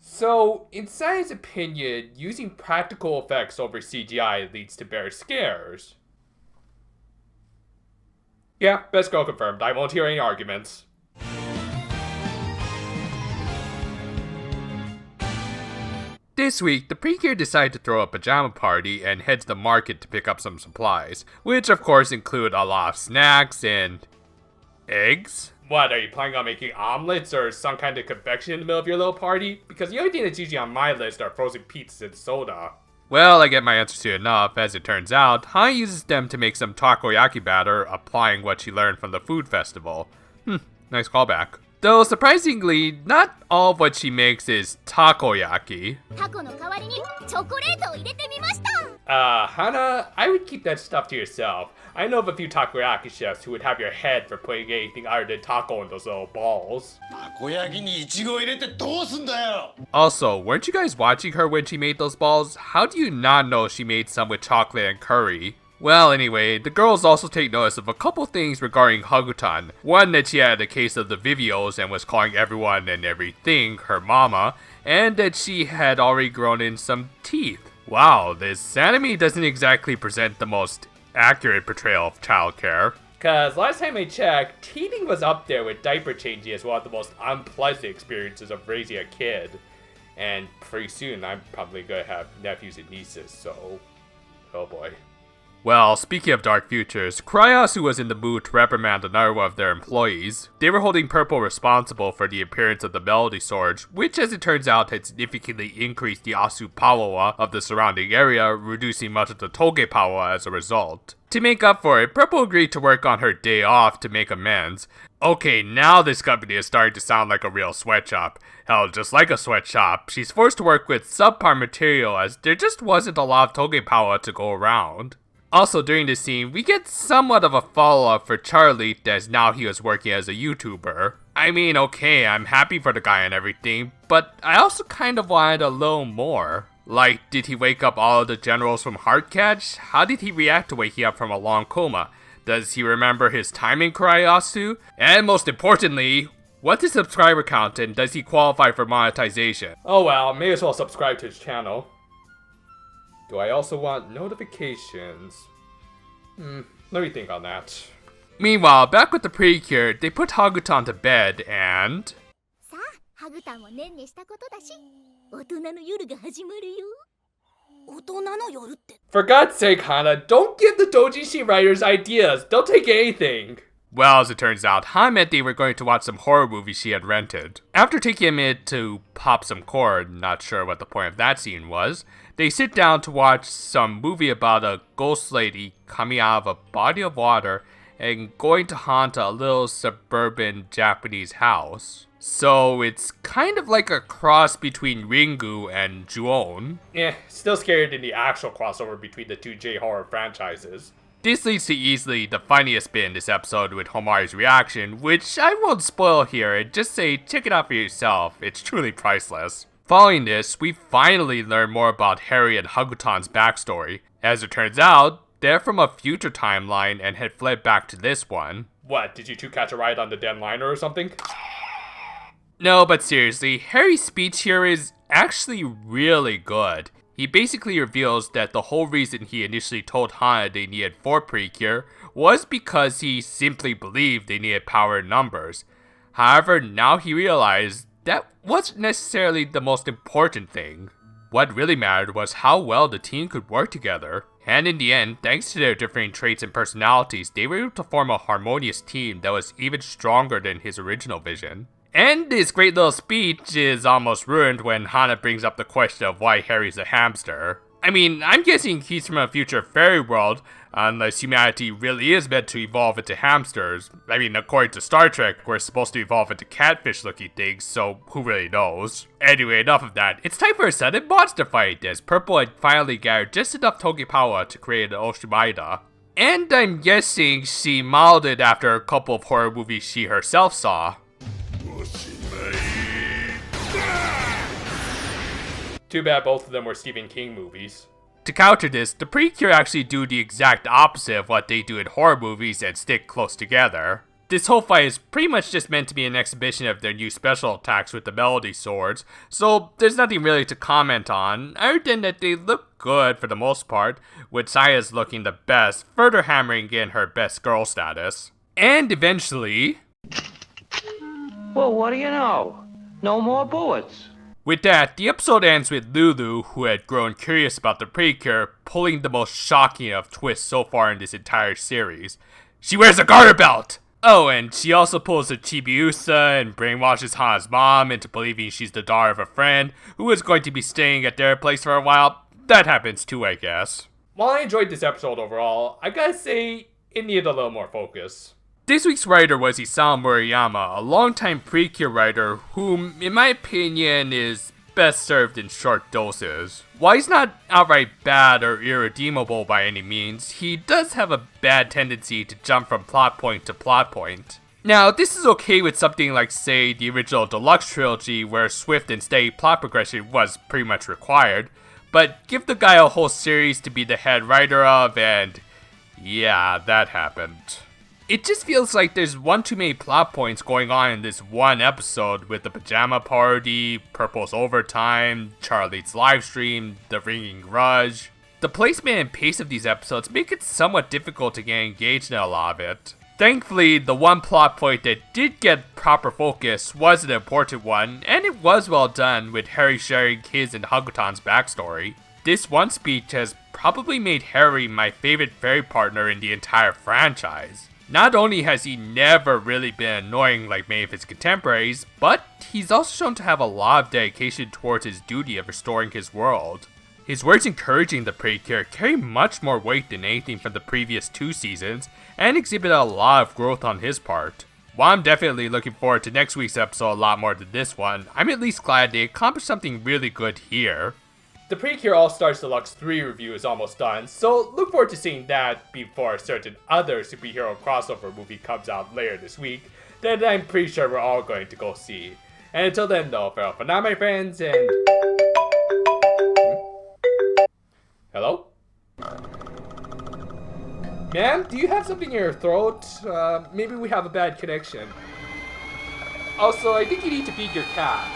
So, in Science's opinion, using practical effects over CGI leads to better scares. Yeah, best girl confirmed. I won't hear any arguments. This week, the Precure decide to throw a pajama party and head to the market to pick up some supplies, which of course include a lot of snacks and eggs. What, are you planning on making omelets or some kind of confection in the middle of your little party? Because the only thing that's usually on my list are frozen pizzas and soda. Well, I get my answers to enough. As it turns out, Hana uses them to make some takoyaki batter, applying what she learned from the food festival. Nice callback. Though surprisingly, not all of what she makes is takoyaki. Hana, I would keep that stuff to yourself. I know of a few takoyaki chefs who would have your head for putting anything other than taco in those little balls. Also, weren't you guys watching her when she made those balls? How do you not know she made some with chocolate and curry? Well, anyway, the girls also take notice of a couple things regarding Hagutan. One, that she had a case of the Vivios and was calling everyone and everything her mama, and that she had already grown in some teeth. Wow, this anime doesn't exactly present the most accurate portrayal of childcare. Cause last time I checked, teething was up there with diaper changing as one of the most unpleasant experiences of raising a kid. And pretty soon I'm probably gonna have nephews and nieces, so oh boy. Well, speaking of dark futures, Kryasu was in the mood to reprimand another one of their employees. They were holding Purple responsible for the appearance of the Melody Sword, which as it turns out had significantly increased the Asu power of the surrounding area, reducing much of the Toge power as a result. To make up for it, Purple agreed to work on her day off to make amends. Okay, now this company is starting to sound like a real sweatshop. Hell, just like a sweatshop, she's forced to work with subpar material as there just wasn't a lot of Toge power to go around. Also, during this scene, we get somewhat of a follow-up for Charlie, as now he was working as a YouTuber. I mean, okay, I'm happy for the guy and everything, but I also kind of wanted a little more. Like, did he wake up all of the generals from Heartcatch? How did he react to waking up from a long coma? Does he remember his time in Kryasu? And most importantly, what's his subscriber count and does he qualify for monetization? Oh well, may as well subscribe to his channel. Do I also want notifications? Let me think on that. Meanwhile, back with the Precure, they put Hagutan to bed and... For God's sake, Hana, don't give the doujinshi writers ideas. They'll take anything. Well, as it turns out, Han meant they were going to watch some horror movies she had rented. After taking a minute to pop some cord, not sure what the point of that scene was, they sit down to watch some movie about a ghost lady coming out of a body of water and going to haunt a little suburban Japanese house. So it's kind of like a cross between Ringu and Ju-on. Still scarier than the actual crossover between the two J-horror franchises. This leads to easily the funniest bit in this episode with Homari's reaction, which I won't spoil here and just say check it out for yourself, it's truly priceless. Following this, we finally learn more about Harry and Hagutan's backstory. As it turns out, they're from a future timeline and had fled back to this one. What, did you two catch a ride on the dead liner or something? No, but seriously, Harry's speech here is actually really good. He basically reveals that the whole reason he initially told Hana they needed 4 Precure was because he simply believed they needed power in numbers. However, now he realized that wasn't necessarily the most important thing. What really mattered was how well the team could work together. And in the end, thanks to their differing traits and personalities, they were able to form a harmonious team that was even stronger than his original vision. And this great little speech is almost ruined when Hana brings up the question of why Harry's a hamster. I mean, I'm guessing he's from a future fairy world, unless humanity really is meant to evolve into hamsters. I mean, according to Star Trek, we're supposed to evolve into catfish-looking things, so who really knows? Anyway, enough of that. It's time for a sudden monster fight, as Purple had finally gathered just enough Toge power to create an Oshimaida. And I'm guessing she modeled it after a couple of horror movies she herself saw. Too bad both of them were Stephen King movies. To counter this, the Precure actually do the exact opposite of what they do in horror movies and stick close together. This whole fight is pretty much just meant to be an exhibition of their new special attacks with the melody swords, so there's nothing really to comment on, other than that they look good for the most part, with Saya's looking the best, further hammering in her best girl status. And eventually... Well, what do you know? No more bullets. With that, the episode ends with Lulu, who had grown curious about the Precure, pulling the most shocking of twists so far in this entire series. She wears a garter belt! Oh, and she also pulls a Chibiusa and brainwashes Hana's mom into believing she's the daughter of a friend who is going to be staying at their place for a while. That happens too, I guess. While I enjoyed this episode overall, I gotta say, it needed a little more focus. This week's writer was Isao Murayama, a longtime Precure writer whom, in my opinion, is best served in short doses. While he's not outright bad or irredeemable by any means, he does have a bad tendency to jump from plot point to plot point. Now, this is okay with something like, say, the original Deluxe Trilogy, where swift and steady plot progression was pretty much required, but give the guy a whole series to be the head writer of, and yeah, that happened. It just feels like there's one too many plot points going on in this one episode, with the pajama party, Purple's overtime, Charlie's livestream, the ringing grudge. The placement and pace of these episodes make it somewhat difficult to get engaged in a lot of it. Thankfully, the one plot point that did get proper focus was an important one, and it was well done, with Harry sharing his and Hakutan's backstory. This one speech has probably made Harry my favorite fairy partner in the entire franchise. Not only has he never really been annoying like many of his contemporaries, but he's also shown to have a lot of dedication towards his duty of restoring his world. His words encouraging the Precure carry much more weight than anything from the previous 2 seasons, and exhibit a lot of growth on his part. While I'm definitely looking forward to next week's episode a lot more than this one, I'm at least glad they accomplished something really good here. The Precure All-Stars Deluxe 3 review is almost done, so look forward to seeing that before a certain other superhero crossover movie comes out later this week that I'm pretty sure we're all going to go see. And until then though, farewell for now my friends, and... Hello? Ma'am, do you have something in your throat? Maybe we have a bad connection. Also, I think you need to feed your cat.